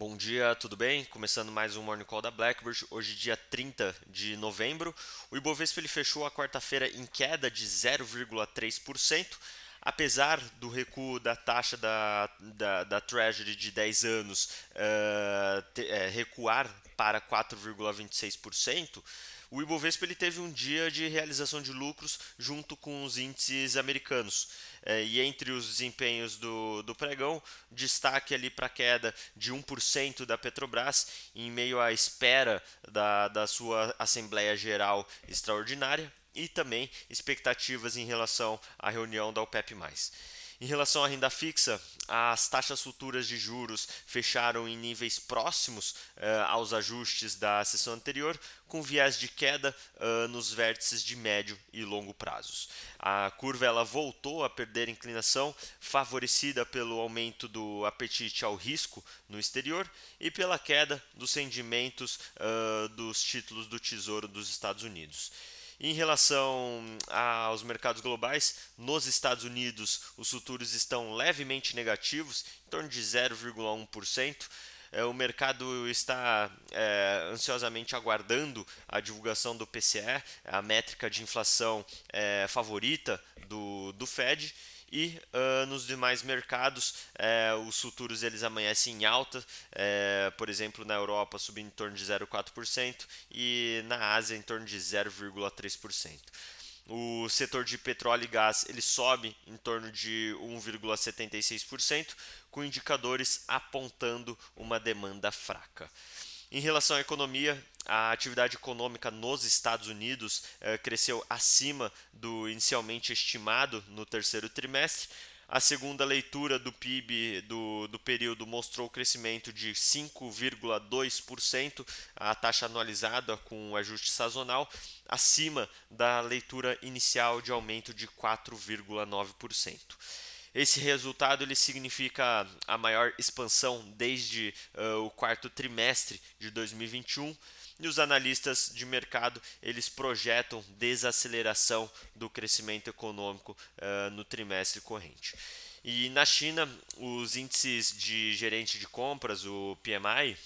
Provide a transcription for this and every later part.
Bom dia, tudo bem? Começando mais um Morning Call da BlackBerry, hoje dia 30 de novembro. O Ibovespa ele fechou a quarta-feira em queda de 0,3%, apesar do recuo da taxa da Treasury de 10 anos recuar para 4,26%. O Ibovespa ele teve um dia de realização de lucros junto com os índices americanos. E entre os desempenhos do pregão, destaque ali para a queda de 1% da Petrobras, em meio à espera da sua Assembleia Geral Extraordinária, e também expectativas em relação à reunião da OPEP+. Em relação à renda fixa, as taxas futuras de juros fecharam em níveis próximos aos ajustes da sessão anterior, com viés de queda nos vértices de médio e longo prazos. A curva ela voltou a perder inclinação, favorecida pelo aumento do apetite ao risco no exterior e pela queda dos rendimentos dos títulos do Tesouro dos Estados Unidos. Em relação aos mercados globais, nos Estados Unidos os futuros estão levemente negativos, em torno de 0,1%. O mercado está ansiosamente aguardando a divulgação do PCE, a métrica de inflação favorita do Fed. E nos demais mercados, os futuros eles amanhecem em alta, por exemplo, na Europa subindo em torno de 0,4% e na Ásia em torno de 0,3%. O setor de petróleo e gás ele sobe em torno de 1,76%, com indicadores apontando uma demanda fraca. Em relação à economia, a atividade econômica nos Estados Unidos cresceu acima do inicialmente estimado no terceiro trimestre. A segunda leitura do PIB do período mostrou crescimento de 5,2%, a taxa anualizada com o ajuste sazonal, acima da leitura inicial de aumento de 4,9%. Esse resultado ele significa a maior expansão desde o quarto trimestre de 2021 e os analistas de mercado eles projetam desaceleração do crescimento econômico no trimestre corrente. E na China, os índices de gerente de compras, o PMI,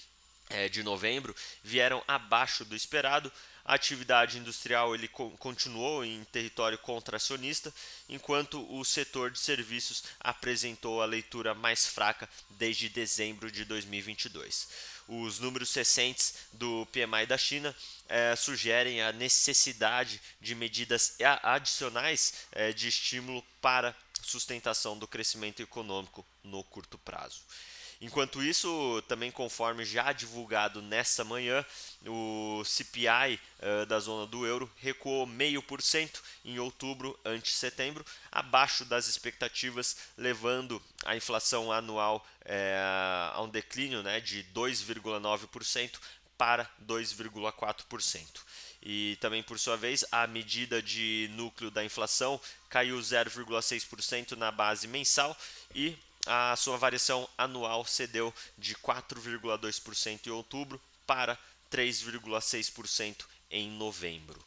de novembro, vieram abaixo do esperado. A atividade industrial ele continuou em território contracionista, enquanto o setor de serviços apresentou a leitura mais fraca desde dezembro de 2022. Os números recentes do PMI da China sugerem a necessidade de medidas adicionais de estímulo para sustentação do crescimento econômico no curto prazo. Enquanto isso, também conforme já divulgado nesta manhã, o CPI da zona do euro recuou 0,5% em outubro ante setembro, abaixo das expectativas, levando a inflação anual a um declínio de 2,9% para 2,4%. E também, por sua vez, a medida de núcleo da inflação caiu 0,6% na base mensal e a sua variação anual cedeu de 4,2% em outubro para 3,6% em novembro.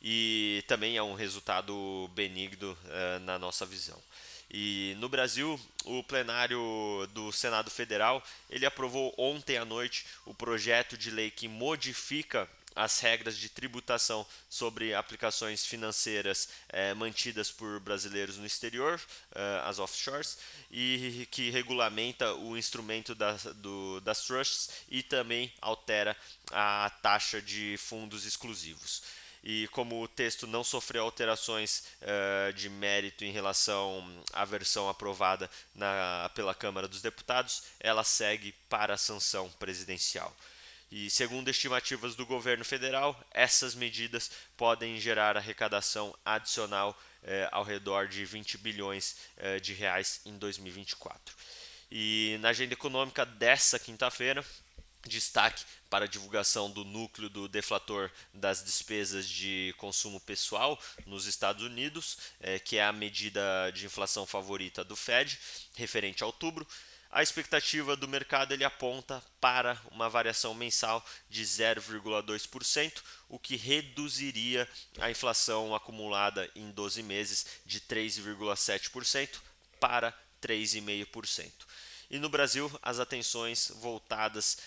E também é um resultado benigno na nossa visão. E no Brasil, o plenário do Senado Federal ele aprovou ontem à noite o projeto de lei que modifica as regras de tributação sobre aplicações financeiras mantidas por brasileiros no exterior, as offshores, e que regulamenta o instrumento das trusts e também altera a taxa de fundos exclusivos. E como o texto não sofreu alterações de mérito em relação à versão aprovada pela Câmara dos Deputados, ela segue para a sanção presidencial. E segundo estimativas do governo federal, essas medidas podem gerar arrecadação adicional ao redor de 20 bilhões de reais em 2024. E na agenda econômica dessa quinta-feira, destaque para a divulgação do núcleo do deflator das despesas de consumo pessoal nos Estados Unidos, que é a medida de inflação favorita do Fed, referente a outubro. A expectativa do mercado ele aponta para uma variação mensal de 0,2%, o que reduziria a inflação acumulada em 12 meses de 3,7% para 3,5%. E no Brasil, as atenções voltadas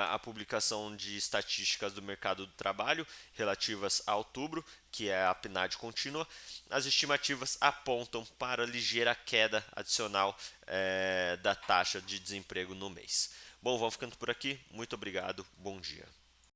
à publicação de estatísticas do mercado do trabalho relativas a outubro, que é a PNAD contínua, as estimativas apontam para ligeira queda adicional da taxa de desemprego no mês. Bom, vamos ficando por aqui. Muito obrigado. Bom dia.